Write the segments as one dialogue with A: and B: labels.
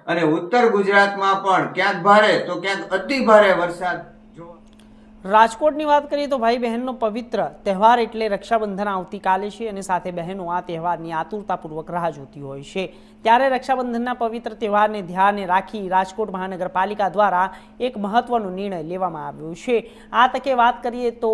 A: અને ઉત્તર ગુજરાતમાં પણ ક્યાંક ભારે તો ક્યાંક અતિ ભારે વરસાદ જોવા।
B: રાજકોટની વાત કરીએ તો ભાઈ બહેનનો પવિત્ર તહેવાર એટલે રક્ષાબંધન આવતીકાલે છે અને સાથે બહેનો આ તહેવારની આતુરતાપૂર્વક રાહ જોતી હોય છે। ત્યારે રક્ષાબંધનના પવિત્ર તહેવારને ધ્યાને રાખી રાજકોટ મહાનગરપાલિકા દ્વારા એક મહત્વનો નિર્ણય લેવામાં આવ્યો છે। આ તકે વાત કરીએ તો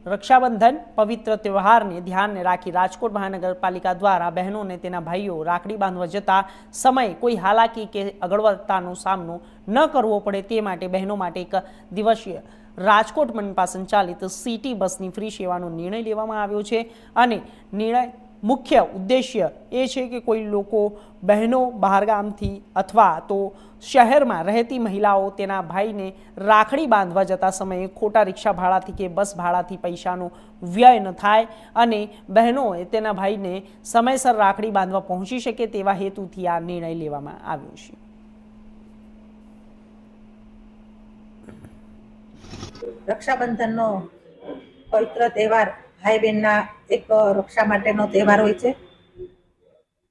B: રક્ષાબંધન પવિત્ર તહેવારને ધ્યાને રાખી રાજકોટ મહાનગરપાલિકા દ્વારા બહેનોને તેના ભાઈઓ રાખડી બાંધવા જતા સમયે કોઈ હાલાકી કે અગવડતાનો સામનો ન કરવો પડે તે માટે બહેનો માટે એક દિવસીય રાજકોટ મનપા સંચાલિત સિટી બસની ફ્રી સેવાનો નિર્ણય લેવામાં આવ્યો છે અને નિર્ણય મુખ્ય ઉદ્દેશ્ય એ છે કે કોઈ લોકો બહેનો બહારગામથી અથવા તો શહેરમાં રહેતી મહિલાઓ તેના ભાઈને રાખડી બાંધવા જતા સમયે ખોટા રિક્ષા ભાડાથી કે બસ ભાડાથી પૈસાનો વ્યય ન થાય અને બહેનોએ તેના ભાઈને સમયસર રાખડી બાંધવા પહોંચી શકે તેવા હેતુથી આ નિર્ણય લેવામાં આવ્યો છે।
C: રક્ષાબંધનનો પવિત્ર તહેવાર ભાઈ બહેનના એક રક્ષા માટેનો તહેવાર હોય છે।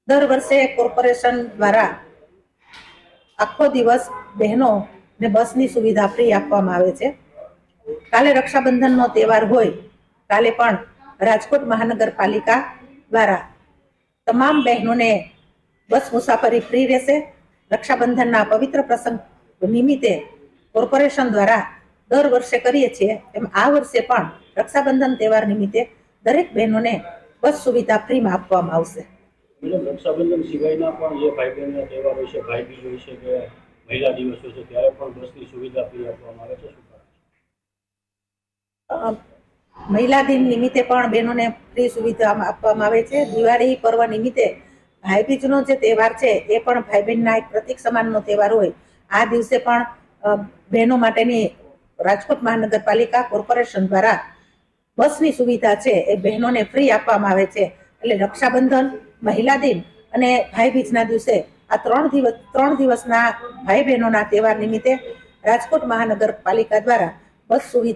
C: દર વર્ષે કોર્પોરેશન દ્વારા આખો દિવસ બહેનોને બસની સુવિધા ફ્રી આપવામાં આવે છે। કાલે રક્ષાબંધનનો તહેવાર હોય, કાલે પણ રાજકોટ મહાનગરપાલિકા દ્વારા તમામ બહેનોને બસ મુસાફરી ફ્રી રહેશે। રક્ષાબંધનના પવિત્ર પ્રસંગ નિમિત્તે કોર્પોરેશન દ્વારા દર વર્ષે કરીએ છીએ એમ આ વર્ષે પણ રક્ષાબંધન તહેવાર નિમિત્તે દરેક બહેનોને બસ સુવિધા ફ્રીમાં આપવામાં આવશે।
D: રક્ષાબંધન સિવાયના પણ જે ભાઈ બહેનના તહેવાર હોય છે, ભાઈ બીજ હોય છે કે મહિલા દિવસ હોય છે, ત્યારે પણ બસની સુવિધા ફ્રી આપવામાં આવે છે। શું કારણ છે?
C: મહિલા દિન નિમિત્તે પણ બહેનોને ફ્રી સુવિધા આપવામાં આવે છે। દિવાળી પર્વ નિમિત્તે ભાઈ બીજનો જે તહેવાર છે એ પણ ભાઈ બહેનના એક પ્રતીક સમાનનો તહેવાર હોય, આ દિવસે પણ બહેનો માટેની રાજકોટ મહાનગરપાલિકા કોર્પોરેશન દ્વારા બસની સુવિધા છે એ બહેનોને ફ્રી આપવામાં આવે છે। એટલે રક્ષાબંધન, મહિલા દિન અને ભાઈ બીજના દિવસે આ ત્રણ દિવસના ભાઈ બહેનોના તહેવાર નિમિત્તે રાજકોટ મહાનગરપાલિકા દ્વારા બસ સુવિધા